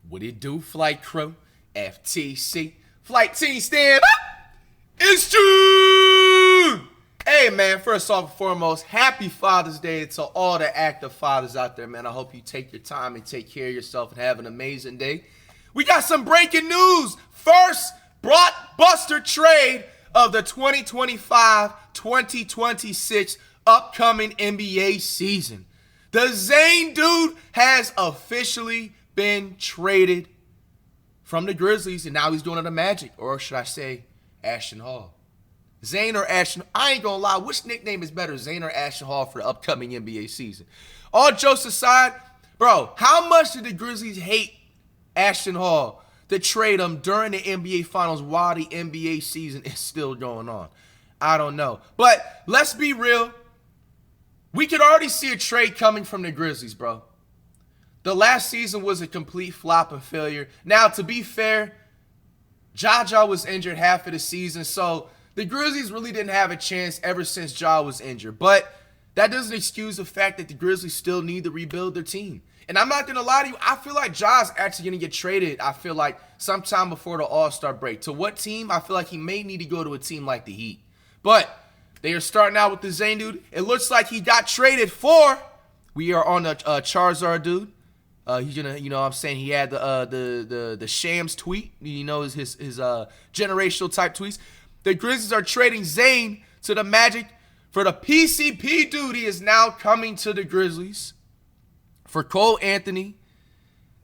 What it do, flight crew? FTC. Flight team stand up! It's June! Hey, man, first off and foremost, happy Father's Day to all the active fathers out there, man. I hope you take your time and take care of yourself and have an amazing day. We got some breaking news. First blockbuster trade of the 2025-2026 upcoming NBA season. The Zane dude has officially been traded from the Grizzlies, and now he's doing it to Magic, or should I say Ashton Hall. Zane or Ashton, I ain't gonna lie, which nickname is better, Zane or Ashton Hall for the upcoming NBA season? All jokes aside, bro, how much did the Grizzlies hate Ashton Hall to trade him during the NBA Finals while the NBA season is still going on? I don't know. But let's be real. We could already see a trade coming from the Grizzlies, bro. The last season was a complete flop and failure. Now, to be fair, Ja was injured half of the season, so the Grizzlies really didn't have a chance ever since Ja was injured. But that doesn't excuse the fact that the Grizzlies still need to rebuild their team. And I'm not going to lie to you, I feel like Ja's actually going to get traded, I feel like, sometime before the All-Star break. To what team? I feel like he may need to go to a team like the Heat. But they are starting out with the Zane dude. It looks like he got traded for. We are on the Charizard dude. He's gonna, you know what I'm saying, he had the Shams tweet. You know, his generational type tweets. The Grizzlies are trading Zane to the Magic for the PCP dude. He is now coming to the Grizzlies for Cole Anthony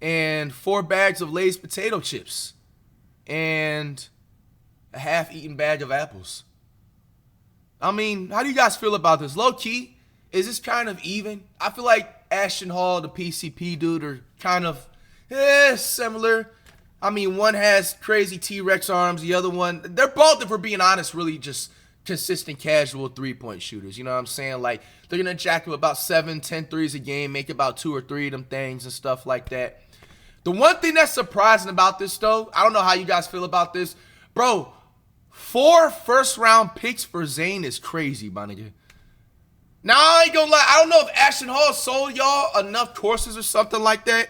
and 4 bags of Lay's potato chips and a half-eaten bag of apples. I mean, how do you guys feel about this? Low-key, is this kind of even? I feel like Ashton Hall, the PCP dude, are kind of similar. I mean, one has crazy T-Rex arms. The other one, they're both, if we're being honest, really just consistent, casual three-point shooters. You know what I'm saying? Like, they're going to jack up about 7-10 threes a game, make about 2 or 3 of them things and stuff like that. The one thing that's surprising about this, though, I don't know how you guys feel about this. Bro, 4 first-round picks for Zane is crazy, my nigga. Now, I ain't gonna lie, I don't know if Ashton Hall sold y'all enough courses or something like that.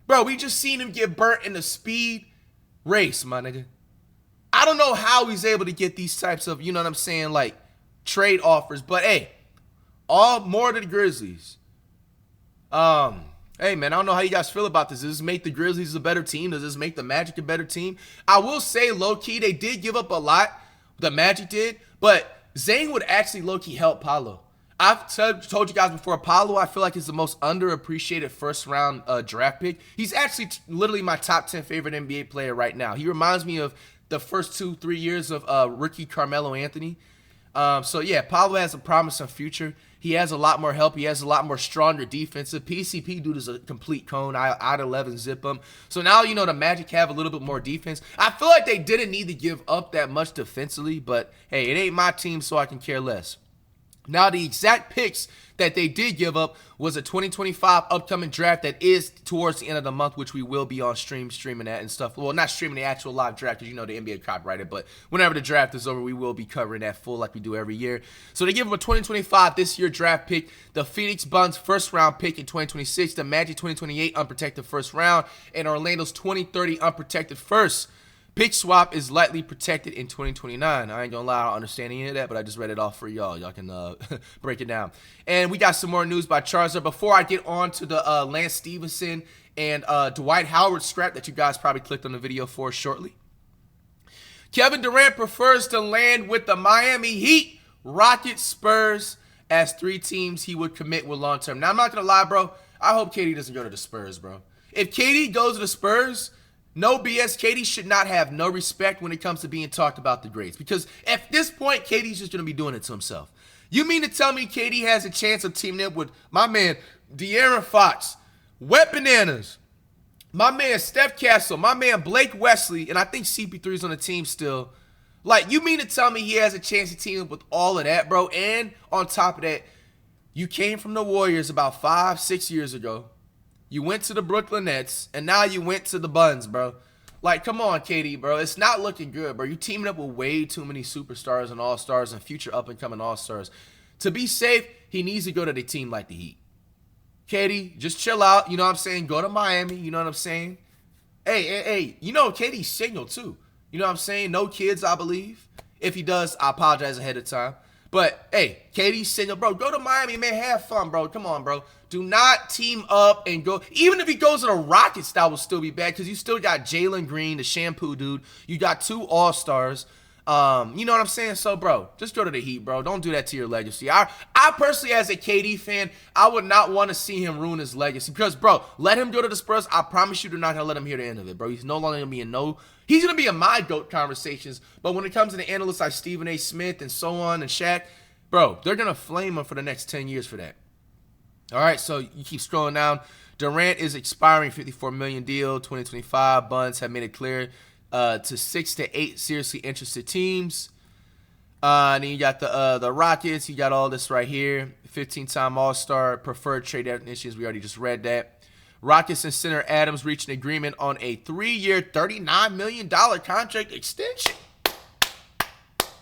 Bro, we just seen him get burnt in the speed race, my nigga. I don't know how he's able to get these types of, you know what I'm saying, like, trade offers. But, hey, all more to the Grizzlies. Hey, man, I don't know how you guys feel about this. Does this make the Grizzlies a better team? Does this make the Magic a better team? I will say, low-key, they did give up a lot. The Magic did. But Zane would actually low-key help Paolo. I've told you guys before, Paolo, I feel like, is the most underappreciated first-round draft pick. He's actually literally my top 10 favorite NBA player right now. He reminds me of the first 2-3 years of rookie Carmelo Anthony. So, yeah, Paolo has a promising future. He has a lot more help. He has a lot more stronger defensive. PCP dude is a complete cone. I'd 11 zip him. So now, you know, the Magic have a little bit more defense. I feel like they didn't need to give up that much defensively, but, hey, it ain't my team, so I can care less. Now, the exact picks that they did give up was a 2025 upcoming draft that is towards the end of the month, which we will be on streaming that and stuff. Well, not streaming the actual live draft because, you know, the NBA copyrighted, but whenever the draft is over, we will be covering that full like we do every year. So they give them a 2025 this year draft pick, the Phoenix Suns first round pick in 2026, the Magic 2028 unprotected first round, and Orlando's 2030 unprotected first. Pick swap is lightly protected in 2029. I ain't gonna lie, I don't understand any of that, but I just read it off for y'all. Y'all can break it down. And we got some more news by Charizard. Before I get on to the Lance Stephenson and Dwight Howard scrap that you guys probably clicked on the video for shortly. Kevin Durant prefers to land with the Miami Heat, Rockets, Spurs as 3 teams he would commit with long-term. Now, I'm not gonna lie, bro. I hope KD doesn't go to the Spurs, bro. If KD goes to the Spurs, no BS, KD should not have no respect when it comes to being talked about the grades. Because at this point, KD's just going to be doing it to himself. You mean to tell me KD has a chance of teaming up with my man De'Aaron Fox, Wet Bananas, my man Steph Castle, my man Blake Wesley, and I think CP3's on the team still. Like, you mean to tell me he has a chance to team up with all of that, bro? And on top of that, you came from the Warriors about 5-6 years ago. You went to the Brooklyn Nets, and now you went to the Buns, bro. Like, come on, KD, bro. It's not looking good, bro. You teaming up with way too many superstars and all-stars and future up-and-coming all-stars. To be safe, he needs to go to the team like the Heat. KD, just chill out. You know what I'm saying? Go to Miami. You know what I'm saying? Hey, you know KD signaled too. You know what I'm saying? No kids, I believe. If he does, I apologize ahead of time. But hey, KD signal, bro. Go to Miami, man. Have fun, bro. Come on, bro. Do not team up and go. Even if he goes to the Rockets, that will still be bad because you still got Jalen Green, the shampoo dude. You got 2 All-Stars. You know what I'm saying? So, bro, just go to the Heat, bro. Don't do that to your legacy. I personally, as a KD fan, I would not want to see him ruin his legacy because, bro, let him go to the Spurs. I promise you, they're not gonna let him hear the end of it, bro. He's no longer gonna be in no. He's gonna be in my GOAT conversations, but when it comes to the analysts like Stephen A. Smith and so on and Shaq, bro, they're gonna flame him for the next 10 years for that. All right, so you keep scrolling down. Durant is expiring, $54 million deal, 2025. Buns have made it clear to 6 to 8 seriously interested teams. And then you got the Rockets. You got all this right here. 15-time All-Star, preferred trade definitions. We already just read that. Rockets and center Adams reached an agreement on a 3-year, $39 million contract extension.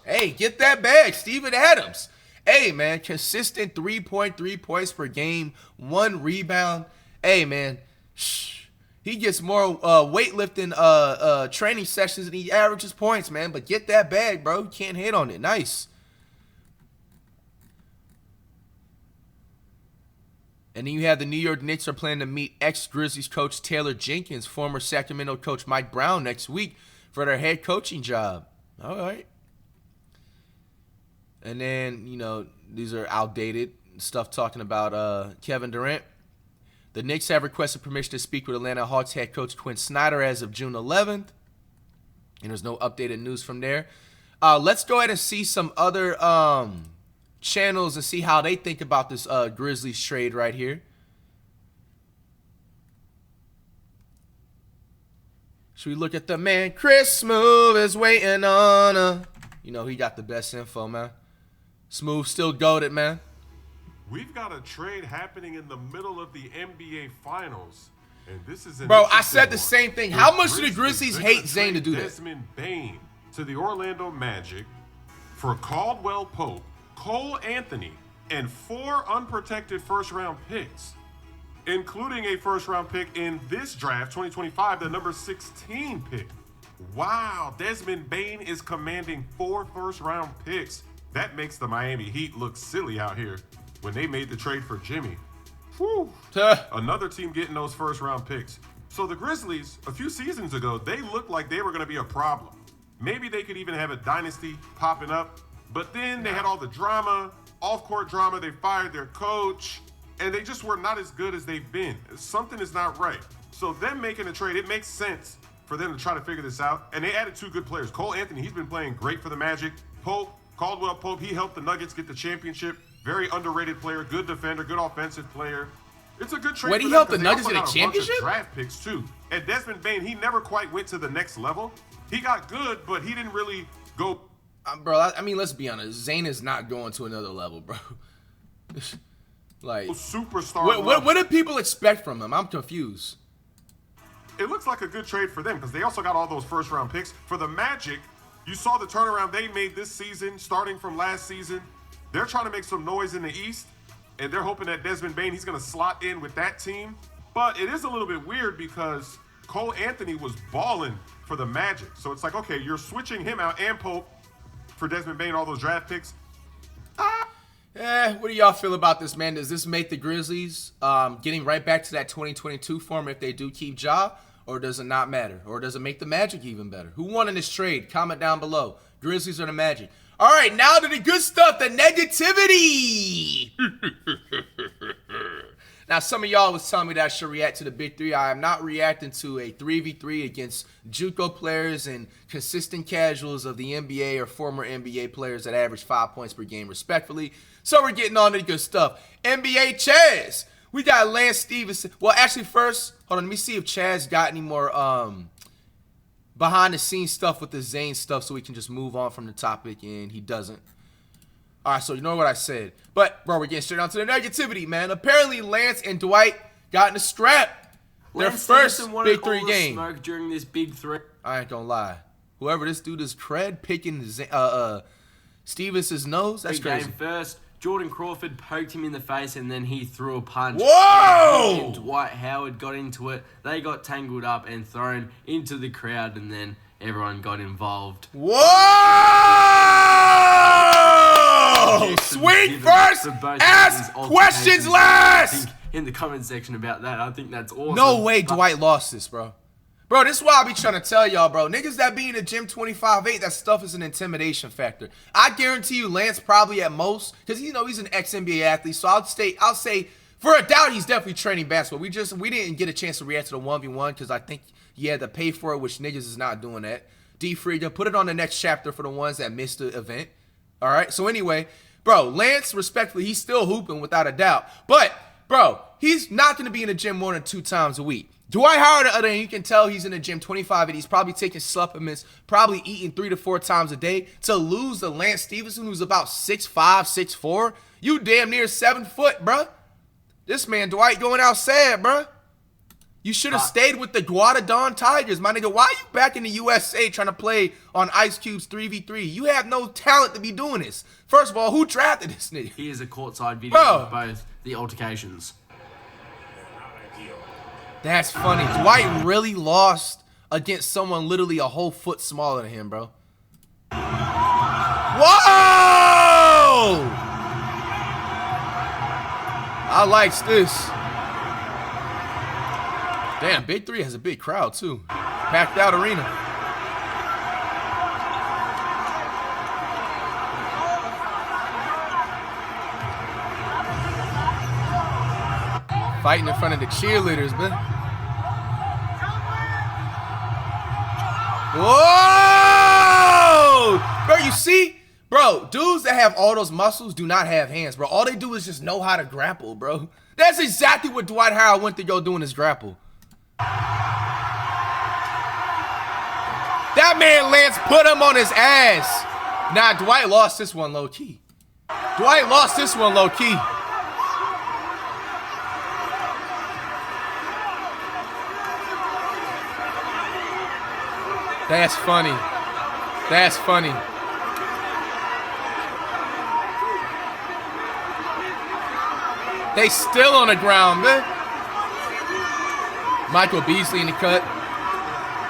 Hey, get that bag, Steven Adams. Hey, man, consistent 3.3 points per game, 1 rebound. Hey, man, he gets more weightlifting training sessions than he averages points, man. But get that bag, bro. You can't hit on it. Nice. And then you have the New York Knicks are planning to meet ex-Grizzlies coach Taylor Jenkins, former Sacramento coach Mike Brown next week for their head coaching job. All right. And then, you know, these are outdated stuff talking about Kevin Durant. The Knicks have requested permission to speak with Atlanta Hawks head coach Quinn Snyder as of June 11th. And there's no updated news from there. Let's go ahead and see some other channels and see how they think about this Grizzlies trade right here. Should we look at the man? Chris Smooth is waiting on you know, he got the best info, man. Smooth still goated, man. We've got a trade happening in the middle of the NBA Finals, and this is bro. I said the same thing. How much do the Grizzlies hate Zane to do that? Desmond Bane to the Orlando Magic for Caldwell Pope, Cole Anthony, and 4 unprotected first-round picks, including a first-round pick in this draft, 2025, the number 16 pick. Wow, Desmond Bane is commanding 4 first-round picks. That makes the Miami Heat look silly out here when they made the trade for Jimmy. Whew. Another team getting those first-round picks. So the Grizzlies, a few seasons ago, they looked like they were going to be a problem. Maybe they could even have a dynasty popping up. But then they had all the drama, off-court drama. They fired their coach, and they just were not as good as they've been. Something is not right. So them making a trade, it makes sense for them to try to figure this out. And they added 2 good players. Cole Anthony, he's been playing great for the Magic. Caldwell Pope, he helped the Nuggets get the championship. Very underrated player, good defender, good offensive player. It's a good trade. When he helped the Nuggets get a championship? Draft picks too. And Desmond Bane, he never quite went to the next level. He got good, but he didn't really go. Bro, I mean, let's be honest. Zane is not going to another level, bro. Like superstar. What do people expect from him? I'm confused. It looks like a good trade for them because they also got all those first-round picks. For the Magic, you saw the turnaround they made this season, starting from last season. They're trying to make some noise in the East, and they're hoping that Desmond Bane, he's going to slot in with that team. But it is a little bit weird because Cole Anthony was balling for the Magic. So it's like, okay, you're switching him out and Pope for Desmond Bane, all those draft picks. What do y'all feel about this, man? Does this make the Grizzlies getting right back to that 2022 form if they do keep Ja? Or does it not matter? Or does it make the Magic even better? Who won in this trade? Comment down below. Grizzlies or the Magic? All right, now to the good stuff, the negativity. Now, some of y'all was telling me that I should react to the big 3. I am not reacting to a 3v3 against JUCO players and consistent casuals of the NBA or former NBA players that average 5 points per game, respectfully. So we're getting on to the good stuff. NBA Chaz. We got Lance Stephenson. Well, actually, first, hold on. Let me see if Chaz got any more behind-the-scenes stuff with the Zane stuff so we can just move on from the topic, and he doesn't. All right, so you know what I said. But, bro, we're getting straight on to the negativity, man. Apparently, Lance and Dwight got in a scrap. Their first big 3 game. Smoke during this big 3. I ain't gonna lie. Whoever this dude is, Cred picking Stevenson's nose, that's crazy. Game first. Jordan Crawford poked him in the face and then he threw a punch. Whoa! And Dwight Howard got into it. They got tangled up and thrown into the crowd, and then everyone got involved. Whoa! Swing first, ask questions last! In the comment section about that, I think that's awesome. No way Dwight lost this, bro. Bro, this is why I be trying to tell y'all, bro. Niggas that be in the gym 25-8, that stuff is an intimidation factor. I guarantee you Lance probably at most, because you know he's an ex-NBA athlete, so I'll say for a doubt he's definitely training basketball. We didn't get a chance to react to the 1v1 because I think he had to pay for it, which niggas is not doing that. D Frida, put it on the next chapter for the ones that missed the event. All right, so anyway, bro, Lance, respectfully, he's still hooping without a doubt. But, bro, he's not going to be in the gym more than 2 times a week. Dwight Howard, the other end, you can tell he's in the gym 25 and he's probably taking supplements, probably eating 3 to 4 times a day. To lose to Lance Stephenson, who's about 6'5", 6'4", you damn near 7 foot, bruh. This man, Dwight, going out sad, bruh. You should have stayed with the Guadadon Tigers, my nigga. Why are you back in the USA trying to play on Ice Cube's 3v3? You have no talent to be doing this. First of all, who drafted this nigga? Here's a courtside video of both the altercations. That's funny. Dwight really lost against someone literally a whole foot smaller than him, bro. Whoa! I likes this. Damn, Big 3 has a big crowd, too. Packed out arena. Fighting in front of the cheerleaders, man. Whoa! Bro, you see? Bro, dudes that have all those muscles do not have hands, bro. All they do is just know how to grapple, bro. That's exactly what Dwight Howard went to go doing his grapple. That man Lance put him on his ass. Nah, Dwight lost this one low-key. Dwight lost this one low-key. That's funny. That's funny. They still on the ground, man. Michael Beasley in the cut.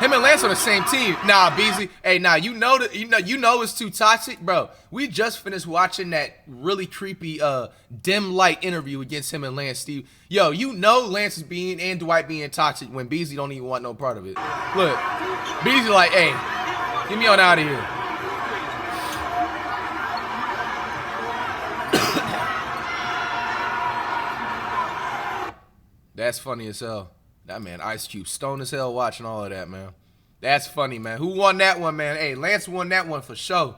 Him and Lance on the same team. Nah, Beasley. Hey, nah, you know it's too toxic, bro. We just finished watching that really creepy dim light interview against him and Lance Steve. Yo, you know Lance is being and Dwight being toxic when Beasley don't even want no part of it. Look, Beasley like, hey, get me on out of here. That's funny as hell. That man, Ice Cube, stoned as hell watching all of that, man. That's funny, man. Who won that one, man? Hey, Lance won that one for sure.